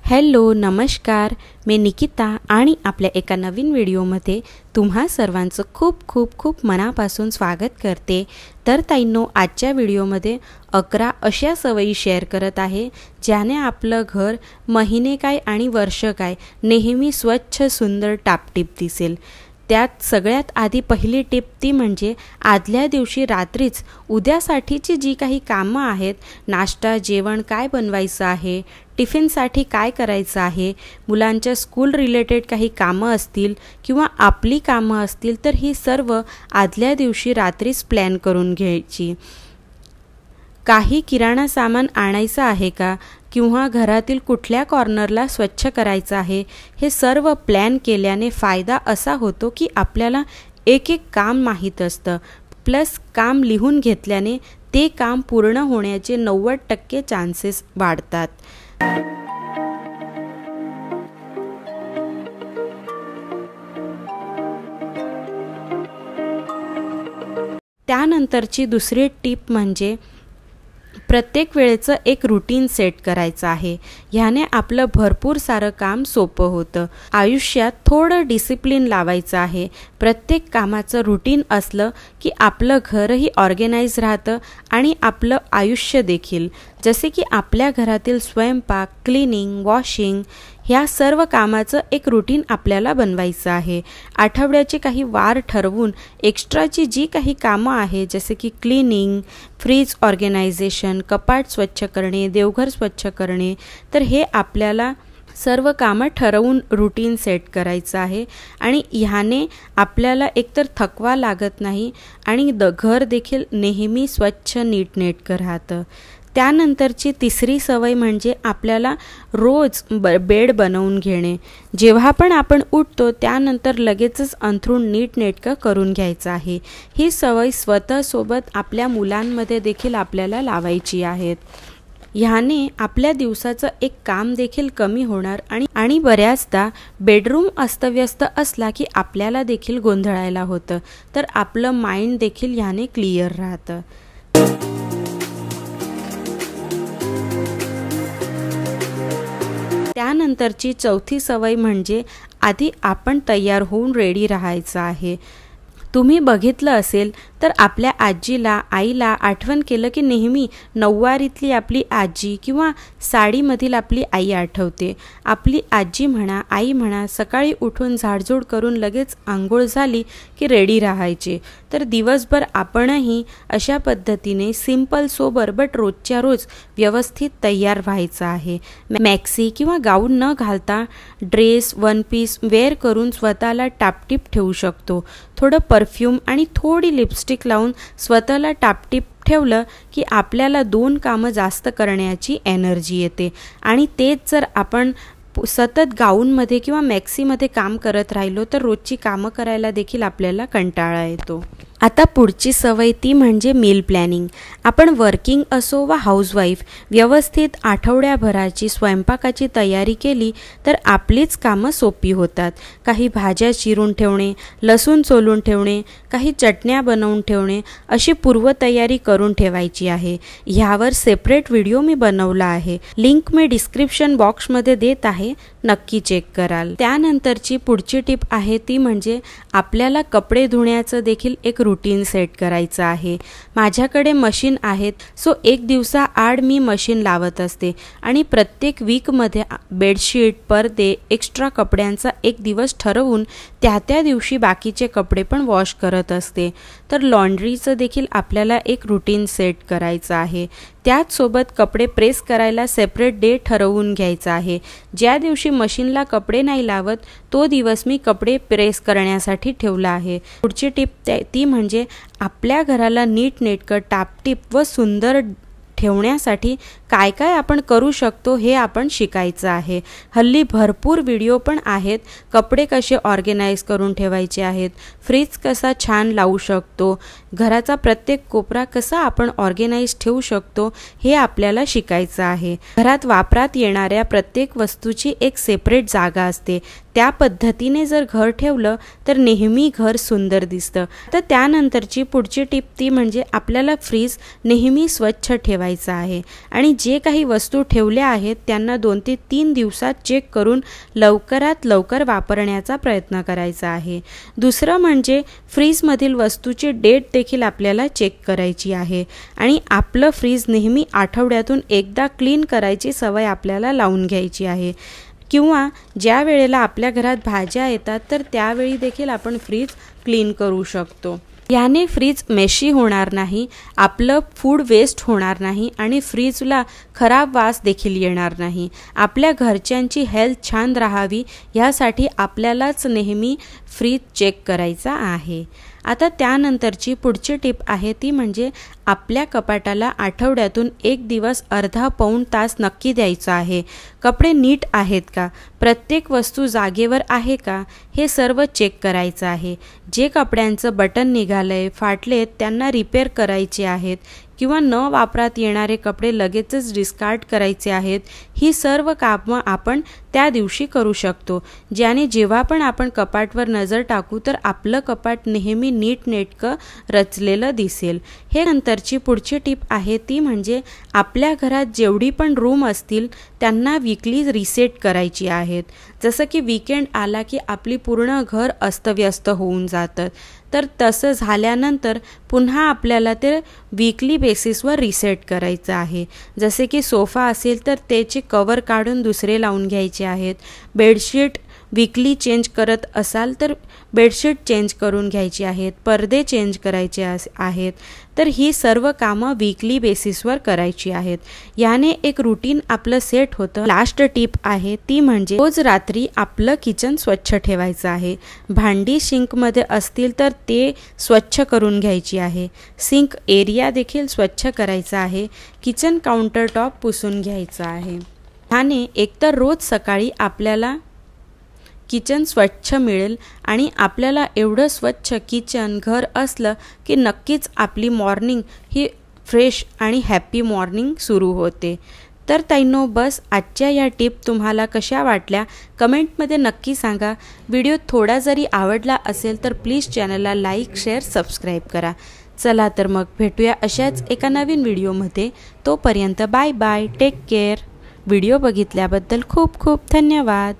Hello नमस्कार, मी निकिता आणि आपल्या एका नवीन व्हिडिओमध्ये तुम्हा सर्वांचं खूप खूप खूप मनापासून स्वागत करते। तर ताईंनो, आजच्या व्हिडिओमध्ये 11 अशा सवयी शेअर करत आहे ज्याने आपलं घर महिने काय आणि वर्ष काय नेहमी स्वच्छ सुंदर टापटीप दिसेल। त्यात सगळ्यात आधी पहिली टिप ती म्हणजे आदल्या दिवशी रात्रीच उद्यासाठीची जी काही कामं आहेत, नाश्ता जेवण काय बनवायचं आहे, टिफिनसाठी काय करायचं आहे, मुलांच्या स्कूल रिलेटेड काही कामं असतील किंवा आपली कामं असतील तर ही सर्व आदल्या दिवशी रात्रीच प्लॅन करून घ्यायची। काही किराणा सामान आणायचं आहे का किंवा घरातील कुठल्या कॉर्नरला स्वच्छ करायचं आहे, हे सर्व प्लॅन केल्याने फायदा असा होतो की आपल्याला एक एक काम माहीत असतं, प्लस काम लिहून घेतल्याने ते काम पूर्ण होण्याचे 90% चान्सेस वाढतात। त्यानंतरची दुसरी टिप म्हणजे प्रत्येक वेळेचं एक रूटीन सेट करायचं आहे। ह्याने आपलं भरपूर सारं काम सोपं होतं। आयुष्यात थोडं डिसिप्लिन लावायचं आहे। प्रत्येक कामाचं रूटीन असलं की आपलं घरही ऑर्गनाइज राहतं आणि आपलं आयुष्य देखील, जसे की आपल्या घरातील स्वयंपाक, क्लीनिंग, वॉशिंग ह्या सर्व कामाचं एक रूटीन आपल्याला बनवायचं आहे। आठवड्याचे काही वार ठरवून एक्स्ट्राची जी काही कामं आहे, जसे की क्लीनिंग, फ्रीज ऑर्गनायझेशन, कपाट स्वच्छ करणे, देवघर स्वच्छ करणे, तर हे आपल्याला सर्व कामं ठरवून रूटीन सेट करायचं आहे आणि ह्याने आपल्याला एकतर थकवा लागत नाही आणि घर देखील नेहमी स्वच्छ नीटनेटकं राहतं। त्यानंतरची तिसरी सवय म्हणजे आपल्याला रोज बेड बनवून घेणे। जेव्हा पण आपण उठतो त्यानंतर लगेचच अंथरूण नीटनेटकं करून घ्यायचं आहे। ही सवय स्वतःसोबत आपल्या मुलांमध्ये देखील आपल्याला लावायची आहेत। ह्याने आपल्या दिवसाचं एक काम देखील कमी होणार आणि बऱ्याचदा बेडरूम अस्तव्यस्त असला की आपल्याला देखील गोंधळायला होतं, तर आपलं माइंड देखील ह्याने क्लिअर राहतं। त्यानंतरची चौथी सवय म्हणजे आधी आपण तयार होऊन रेडी राहायचं आहे। तुम्ही बघितलं असेल तर आपल्या आजीला, आईला आठवण केलं की नेहमी नऊवारीतली आपली आजी किंवा साडीमधील आपली आई आठवते। आपली आजी म्हणा, आई म्हणा, सकाळी उठून झाडझूड करून लगेच आंघोळ झाली की रेडी राहायचे। तर दिवसभर आपणही अशा पद्धतीने सिंपल सोबर बट रोजच्या रोज व्यवस्थित तयार व्हायचं आहे। मॅक्सी किंवा गाऊन न घालता ड्रेस, वन पीस वेअर करून स्वतःला टापटीप ठेवू शकतो। थोडं परफ्यूम आणि थोडी लिपस्टिक लावून स्वतःला टापटीप ठेवलं की आपल्याला 2 कामं जास्त करण्याची एनर्जी येते आणि तेच जर आपण सतत गाऊनमध्ये किंवा मॅक्सीमध्ये काम करत राहिलो तर रोजची कामं करायला देखील आपल्याला कंटाळा येतो। आता पुढची सवय ती म्हणजे मील प्लॅनिंग। आपण वर्किंग असो वा हाऊसवाईफ, व्यवस्थित आठवड्याभराची स्वयंपाकाची तयारी केली तर आपलीच कामं सोपी होतात। काही भाज्या चिरून ठेवणे, लसूण सोलून ठेवणे, काही चटण्या बनवून ठेवणे, अशी पूर्वतयारी करून ठेवायची आहे। ह्यावर सेपरेट व्हिडिओ मी बनवला आहे, लिंक मी डिस्क्रिप्शन बॉक्समध्ये देत आहे, नक्की चेक कराल। त्यानंतरची पुढची टिप आहे ती म्हणजे आपल्याला कपडे धुण्याचं देखील एक रूटीन सेट करायचं आहे। माझ्याकडे मशीन आहेत, सो एक दिवसाआड मी मशीन लावत असते आणि प्रत्येक वीकमध्ये बेडशीट, पडदे, एक्स्ट्रा कपड्यांचा एक दिवस ठरवून त्या दिवशी बाकीचे कपडे पण वॉश करत असते। तर लॉन्ड्रीचं देखील आपल्याला एक रूटीन सेट करायचं आहे। त्याचसोबत कपडे प्रेस करायला सेपरेट डे ठरवून घ्यायचा आहे। ज्या दिवशी मशीनला कपडे नाही लावत तो दिवस मी कपडे प्रेस करण्यासाठी ठेवला आहे। पुढची टिप ती म्हणजे आपल्या घराला नीटनेटकं, टापटीप व सुंदर ठेवण्यासाठी काय काय आपण करू शकतो हे आपण शिकायचं आहे। हल्ली भरपूर व्हिडिओ पण आहेत, कपडे कसे ऑर्गनाइज करून ठेवायचे आहेत, फ्रीज कसा छान लावू शकतो, घराचा प्रत्येक कोपरा कसा आपण ऑर्गनाइज ठेवू शकतो हे आपल्याला शिकायचं आहे। घरात वापरात येणाऱ्या प्रत्येक वस्तूची एक सेपरेट जागा असते, त्या पद्धतीने जर घर ठेवलं तर नेहमी घर सुंदर दिसतं। तर त्यानंतरची पुढची टिप ती म्हणजे आपल्याला फ्रीज नेहमी स्वच्छ ठेवायचा आहे आणि जे काही वस्तू ठेवल्या आहेत त्यांना 2 ते 3 दिवसात चेक करून लवकरात लवकर वापरण्याचा प्रयत्न करायचा आहे। दुसरं म्हणजे फ्रीजमधील वस्तूची डेट देखील आपल्याला चेक करायची आहे आणि आपलं फ्रीज नेहमी आठवड्यातून एकदा क्लीन करायची सवय आपल्याला लावून घ्यायची आहे किंवा ज्या वेळेला आपल्या घरात भाज्या येतात तर त्यावेळी देखील आपण फ्रीज क्लीन करू शकतो। याने फ्रीज मेशी होणार नाही, आपलं फूड वेस्ट होणार नाही आणि फ्रीजला खराब वास देखील येणार नाही। आपल्या घरच्यांची हेल्थ छान राहावी यासाठी आपल्यालाच नेहमी फ्रीज चेक करायचा आहे। आता त्यानंतरची पुढची टिप आहे ती म्हणजे आपल्या कपाटाला आठवड्यातून 1 दिवस अर्धा पाऊण तास नक्की द्यायचा आहे। कपडे नीट आहेत का, प्रत्येक वस्तू जागेवर आहे का हे सर्व चेक करायचं आहे। जे कपड्यांचं बटन निघालंय, फाटलेत त्यांना रिपेअर करायचे आहेत किंवा न वापरात येणारे कपडे लगेचच डिस्कार्ड करायचे आहेत, ही सर्व कामं आपण त्या दिवशी करू शकतो, ज्याने जेव्हा पण आपण कपाटवर नजर टाकू तर आपलं कपाट नेहमी नीटनेटकं रचलेलं दिसेल। हे नंतरची पुढची टिप आहे ती म्हणजे आपल्या घरात जेवढी पण रूम असतील त्यांना वीकली रिसेट करायची आहेत। जसं की वीकेंड आला की आपली पूर्ण घर अस्तव्यस्त होऊन जातं, तर तसं झाल्यानंतर पुन्हा आपल्याला ते वीकली बेसिसवर रिसेट करायचं आहे। जसे की सोफा असेल तर त्याचे कवर काढून दुसरे लावून घ्यायचे आहेत, बेडशीट वीकली चेंज करत असाल तर बेडशीट चेंज करून घ्यायची आहेत, पडदे चेंज करायचे आहेत, तर ही सर्व कामं वीकली बेसिसवर करायची आहेत। याने एक रुटीन आपलं सेट होतं। लास्ट टिप आहे ती म्हणजे रोज रात्री आपलं किचन स्वच्छ ठेवायचं आहे। भांडी सिंकमध्ये असतील तर ते स्वच्छ करून घ्यायची आहे, सिंक एरिया देखील स्वच्छ करायचा आहे, किचन काउंटर टॉप पुसून घ्यायचा आहे। ह्याने एकतर रोज सकाळी आपल्याला किचन स्वच्छ मिळेल आणि आपल्याला एवढं स्वच्छ किचन घर असलं की नक्कीच आपली मॉर्निंग ही फ्रेश आणि हॅपी मॉर्निंग सुरू होते। तर ताईंनो, बस आजच्या या टिप तुम्हाला कशा वाटल्या कमेंटमध्ये नक्की सांगा। व्हिडिओ थोडा जरी आवडला असेल तर प्लीज चॅनलला लाईक, शेअर, सबस्क्राईब करा। चला तर मग भेटूया अशाच एका नवीन व्हिडिओमध्ये। तोपर्यंत bye bye, take care. Video बघितल्याबद्दल खूप खूप धन्यवाद।